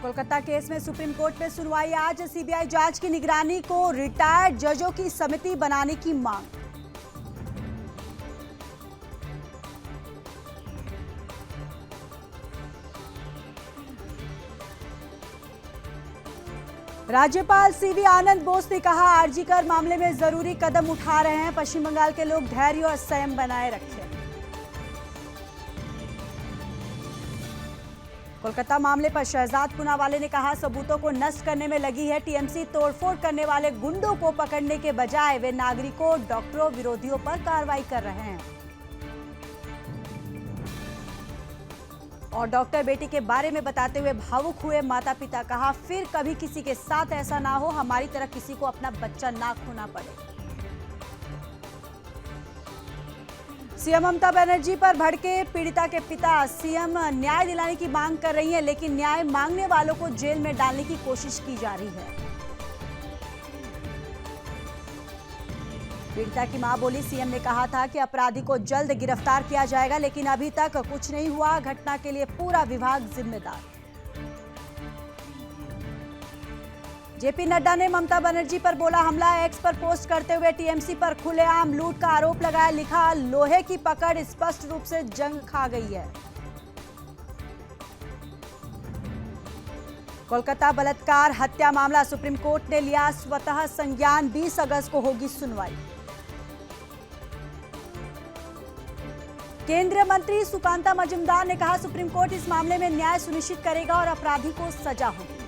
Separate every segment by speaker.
Speaker 1: Kolkata case में supreme court में सुनवाई आज। सीबीआई जांच की निगरानी को रिटायर्ड जजों की समिति बनाने की मांग। राज्यपाल सीवी आनंद बोस ने कहा, आरजीकर मामले में जरूरी कदम उठा रहे हैं। पश्चिम बंगाल के लोग धैर्य और संयम बनाए रखें। कोलकाता मामले पर शहजाद पूनावाला ने कहा, सबूतों को नष्ट करने में लगी है टीएमसी। तोड़फोड़ करने वाले गुंडों को पकड़ने के बजाय वे नागरिकों, डॉक्टरों, विरोधियों पर कार्रवाई कर रहे हैं। और डॉक्टर बेटी के बारे में बताते हुए भावुक हुए माता पिता। कहा, फिर कभी किसी के साथ ऐसा ना हो, हमारी तरह किसी को अपना बच्चा ना खोना पड़े। सीएम ममता बनर्जी पर भड़के पीड़िता के पिता। सीएम न्याय दिलाने की मांग कर रही हैं, लेकिन न्याय मांगने वालों को जेल में डालने की कोशिश की जा रही है। पीड़िता की मां बोली, सीएम ने कहा था कि अपराधी को जल्द गिरफ्तार किया जाएगा, लेकिन अभी तक कुछ नहीं हुआ। घटना के लिए पूरा विभाग जिम्मेदार। जेपी नड्डा ने ममता बनर्जी पर बोला हमला। एक्स पर पोस्ट करते हुए टीएमसी पर खुलेआम लूट का आरोप लगाया। लिखा, लोहे की पकड़ स्पष्ट रूप से जंग खा गई है। कोलकाता बलात्कार हत्या मामला सुप्रीम कोर्ट ने लिया स्वतः संज्ञान। 20 अगस्त को होगी सुनवाई। केंद्रीय मंत्री सुकांता मजूमदार ने कहा, सुप्रीम कोर्ट इस मामले में न्याय सुनिश्चित करेगा और अपराधी को सजा होगी।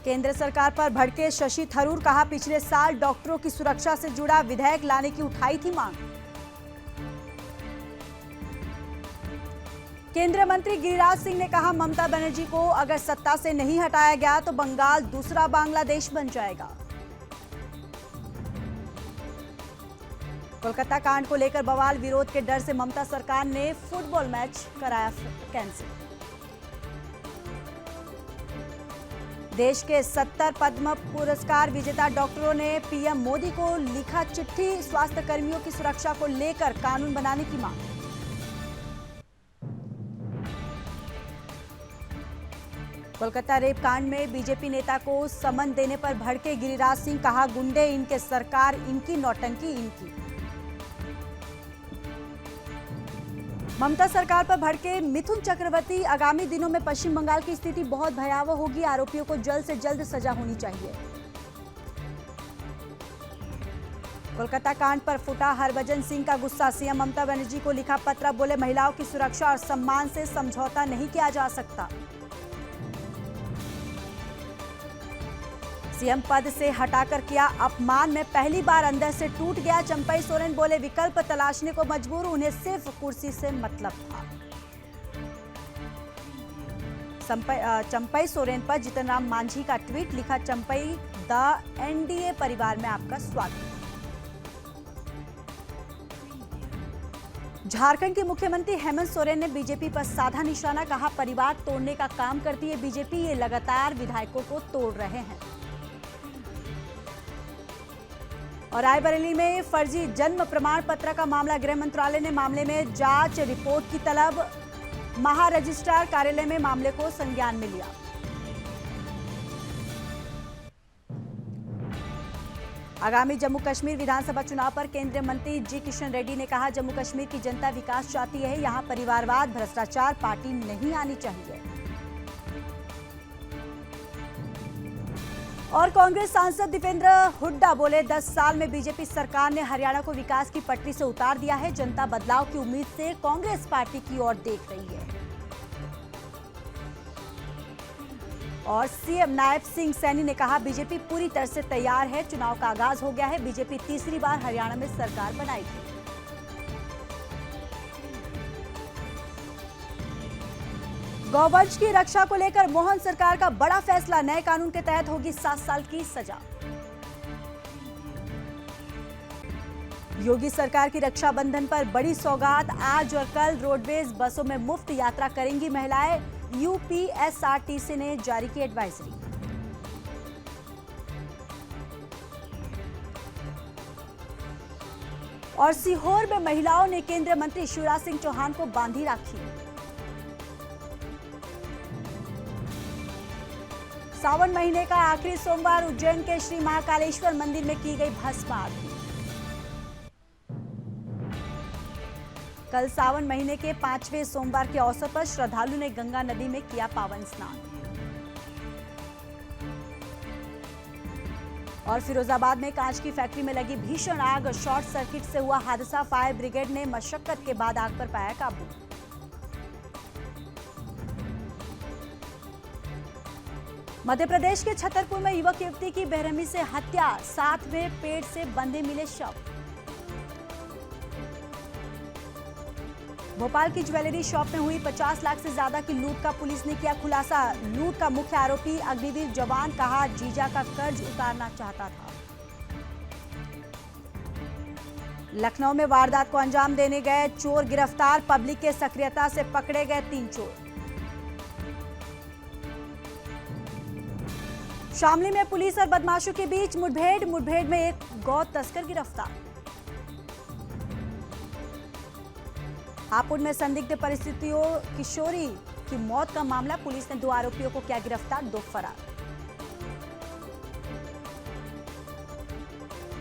Speaker 1: केंद्र सरकार पर भड़के शशि थरूर। कहा, पिछले साल डॉक्टरों की सुरक्षा से जुड़ा विधेयक लाने की उठाई थी मांग। केंद्रीय मंत्री गिरिराज सिंह ने कहा, ममता बनर्जी को अगर सत्ता से नहीं हटाया गया तो बंगाल दूसरा बांग्लादेश बन जाएगा। कोलकाता कांड को लेकर बवाल। विरोध के डर से ममता सरकार ने फुटबॉल मैच कराया कैंसिल। देश के 70 पद्म पुरस्कार विजेता डॉक्टरों ने पीएम मोदी को लिखा चिट्ठी। स्वास्थ्य कर्मियों की सुरक्षा को लेकर कानून बनाने की मांग। कोलकाता रेप कांड में बीजेपी नेता को समन देने पर भड़के गिरिराज सिंह। कहा, गुंडे इनके, सरकार इनकी, नौटंकी इनकी। ममता सरकार पर भड़के मिथुन चक्रवर्ती। आगामी दिनों में पश्चिम बंगाल की स्थिति बहुत भयावह होगी। आरोपियों को जल्द से जल्द सजा होनी चाहिए। कोलकाता कांड पर फूटा हरभजन सिंह का गुस्सा। सीएम ममता बनर्जी को लिखा पत्र। बोले, महिलाओं की सुरक्षा और सम्मान से समझौता नहीं किया जा सकता। सीएम पद से हटाकर किया अपमान। में पहली बार अंदर से टूट गया। चंपई सोरेन बोले, विकल्प तलाशने को मजबूर, उन्हें सिर्फ कुर्सी से मतलब था। चंपई सोरेन पर जीतन राम मांझी का ट्वीट। लिखा, चंपई, द एनडीए परिवार में आपका स्वागत। झारखंड के मुख्यमंत्री हेमंत सोरेन ने बीजेपी पर साधा निशाना। कहा, परिवार तोड़ने का काम करती है बीजेपी। ये लगातार विधायकों को तोड़ रहे हैं। और रायबरेली में फर्जी जन्म प्रमाण पत्र का मामला। गृह मंत्रालय ने मामले में जांच रिपोर्ट की तलब। महा रजिस्ट्रार कार्यालय में मामले को संज्ञान में लिया। आगामी जम्मू कश्मीर विधानसभा चुनाव पर केंद्रीय मंत्री जी किशन रेड्डी ने कहा, जम्मू कश्मीर की जनता विकास चाहती है। यहां परिवारवाद, भ्रष्टाचार, पार्टी नहीं आनी चाहिए। और कांग्रेस सांसद दीपेंद्र हुड्डा बोले, 10 साल में बीजेपी सरकार ने हरियाणा को विकास की पटरी से उतार दिया है। जनता बदलाव की उम्मीद से कांग्रेस पार्टी की ओर देख रही है। और सीएम नायब सिंह सैनी ने कहा, बीजेपी पूरी तरह से तैयार है। चुनाव का आगाज हो गया है। बीजेपी तीसरी बार हरियाणा में सरकार बनाएगी। गौवंश की रक्षा को लेकर मोहन सरकार का बड़ा फैसला। नए कानून के तहत होगी 7 साल की सजा। योगी सरकार की रक्षाबंधन पर बड़ी सौगात। आज और कल रोडवेज बसों में मुफ्त यात्रा करेंगी महिलाएं। यूपीएसआरटीसी ने जारी की एडवाइजरी। और सीहोर में महिलाओं ने केंद्रीय मंत्री शिवराज सिंह चौहान को बांधी राखी। सावन महीने का आखिरी सोमवार उज्जैन के श्री महाकालेश्वर मंदिर में की गई भस्म आरती। कल सावन महीने के 5वें सोमवार के अवसर पर श्रद्धालु ने गंगा नदी में किया पावन स्नान। और फिरोजाबाद में कांच की फैक्ट्री में लगी भीषण आग, शॉर्ट सर्किट से हुआ हादसा। फायर ब्रिगेड ने मशक्कत के बाद आग पर पाया काबू। मध्य प्रदेश के छतरपुर में युवक युवती की बेरहमी से हत्या, साथ में पेड़ से बंधे मिले शव। भोपाल की ज्वेलरी शॉप में हुई 50 लाख से ज्यादा की लूट का पुलिस ने किया खुलासा। लूट का मुख्य आरोपी अग्निवीर जवान, कहा जीजा का कर्ज उतारना चाहता था। लखनऊ में वारदात को अंजाम देने गए चोर गिरफ्तार, पब्लिक के सक्रियता से पकड़े गए 3 चोर। शामली में पुलिस और बदमाशों के बीच मुठभेड़ में एक गौ तस्कर गिरफ्तार। हापुड़ में संदिग्ध परिस्थितियों किशोरी की मौत का मामला, पुलिस ने 2 आरोपियों को किया गिरफ्तार, 2 फरार।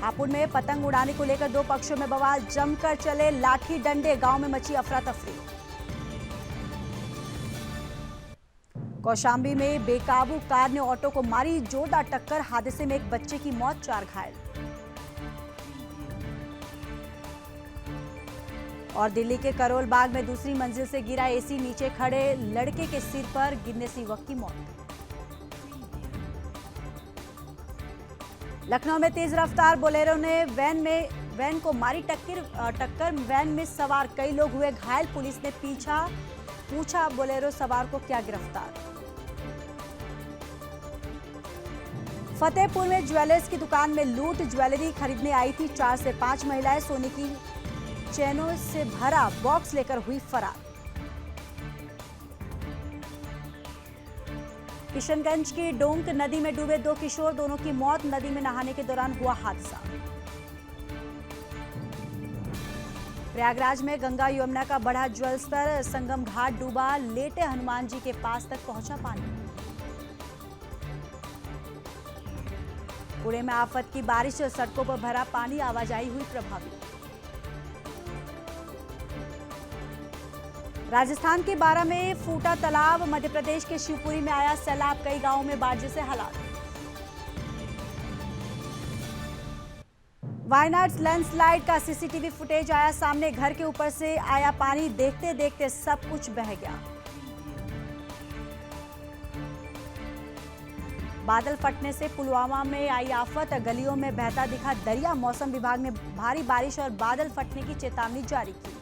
Speaker 1: हापुड़ में पतंग उड़ाने को लेकर 2 पक्षों में बवाल, जमकर चले लाठी डंडे, गांव में मची अफरा तफरी। कौशाम्बी में बेकाबू कार ने ऑटो को मारी जोरदार टक्कर, हादसे में एक बच्चे की मौत, 4 घायल। और दिल्ली के करोल बाग में दूसरी मंजिल से गिरा एसी, नीचे खड़े लड़के के सिर पर गिरने से युवक की मौत। लखनऊ में तेज रफ्तार बोलेरो ने वैन को मारी टक्कर, वैन में सवार कई लोग हुए घायल, पुलिस ने पूछा बोलेरो सवार को क्या गिरफ्तार। फतेहपुर में ज्वेलर्स की दुकान में लूट, ज्वेलरी खरीदने आई थी 4 से 5 महिलाएं, सोने की चैनों से भरा बॉक्स लेकर हुई फरार। किशनगंज की डोंक नदी में डूबे 2 किशोर, दोनों की मौत, नदी में नहाने के दौरान हुआ हादसा। प्रयागराज में गंगा यमुना का बढ़ा जलस्तर, संगम घाट डूबा, लेटे हनुमान जी के पास तक पहुंचा पानी। पुणे में आफत की बारिश, सड़कों पर भरा पानी, आवाजाही हुई प्रभावित। राजस्थान के बारा में फूटा तालाब, मध्य प्रदेश के शिवपुरी में आया सैलाब, कई गांवों में बाढ़ जैसे हालात। वायनाड लैंडस्लाइड का सीसीटीवी फुटेज आया सामने, घर के ऊपर से आया पानी, देखते देखते सब कुछ बह गया। बादल फटने से पुलवामा में आई आफत, गलियों में बहता दिखा दरिया, मौसम विभाग ने भारी बारिश और बादल फटने की चेतावनी जारी की।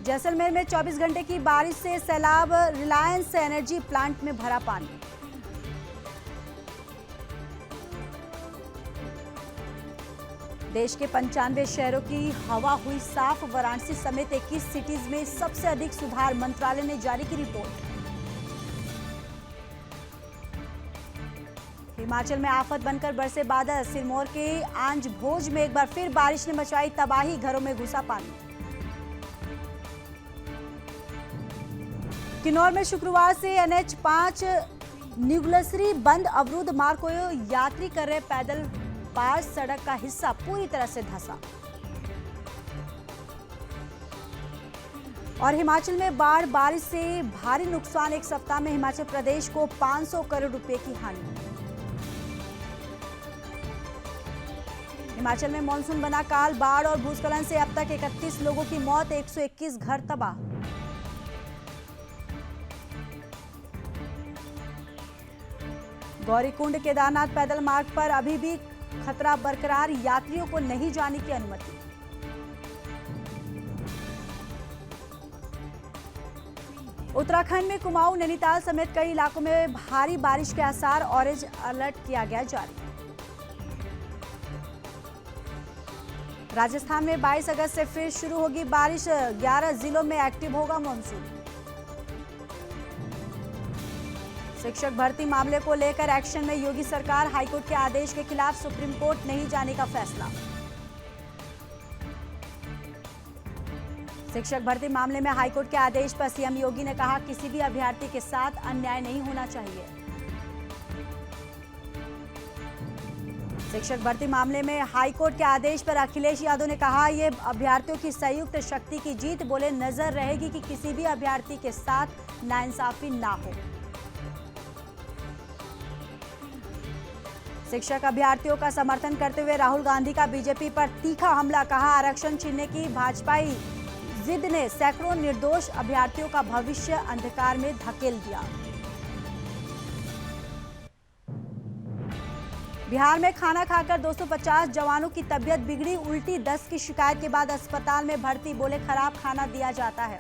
Speaker 1: जैसलमेर में 24 घंटे की बारिश से सैलाब, रिलायंस एनर्जी प्लांट में भरा पानी। देश के 95 शहरों की हवा हुई साफ, वाराणसी समेत 21 सिटीज में सबसे अधिक सुधार, मंत्रालय ने जारी की रिपोर्ट। हिमाचल में आफत बनकर बरसे बादल, सिरमौर के आंज भोज में एक बार फिर बारिश ने मचाई तबाही, घरों में घुसा पानी। किन्नौर में शुक्रवार से NH5 न्यूगलसरी बंद, अवरुद्ध मार्ग को यात्री कर रहे पैदल पार, सड़क का हिस्सा पूरी तरह से धंसा। और हिमाचल में बाढ़, बारिश से भारी नुकसान, एक सप्ताह में हिमाचल प्रदेश को 500 करोड़ रुपए की हानि। हिमाचल में मानसून बना काल, बाढ़ और भूस्खलन से अब तक 31 लोगों की मौत, 121 घर तबाह। गौरीकुंड केदारनाथ पैदल मार्ग पर अभी भी खतरा बरकरार, यात्रियों को नहीं जाने की अनुमति। उत्तराखंड में कुमाऊं, नैनीताल समेत कई इलाकों में भारी बारिश के आसार, ऑरेंज अलर्ट किया गया जारी। राजस्थान में 22 अगस्त से फिर शुरू होगी बारिश, 11 जिलों में एक्टिव होगा मॉनसून। शिक्षक भर्ती मामले को लेकर एक्शन में योगी सरकार, हाईकोर्ट के आदेश के खिलाफ सुप्रीम कोर्ट नहीं जाने का फैसला। शिक्षक भर्ती मामले में हाईकोर्ट के आदेश पर सीएम योगी ने कहा, किसी भी अभ्यर्थी के साथ अन्याय नहीं होना चाहिए। शिक्षक भर्ती मामले में हाईकोर्ट के आदेश पर अखिलेश यादव ने कहा, ये अभ्यर्थियों की संयुक्त शक्ति की जीत। बोले, नजर रहेगी कि किसी भी अभ्यर्थी के साथ नाइंसाफी ना हो। शिक्षक अभ्यर्थियों का समर्थन करते हुए राहुल गांधी का बीजेपी पर तीखा हमला। कहा, आरक्षण छीनने की भाजपाई जिद ने सैकड़ों निर्दोष अभ्यर्थियों का भविष्य अंधकार में धकेल दिया। बिहार में खाना खाकर 250 जवानों की तबीयत बिगड़ी। उल्टी दस्त की शिकायत के बाद अस्पताल में भर्ती। बोले, खराब खाना दिया जाता है।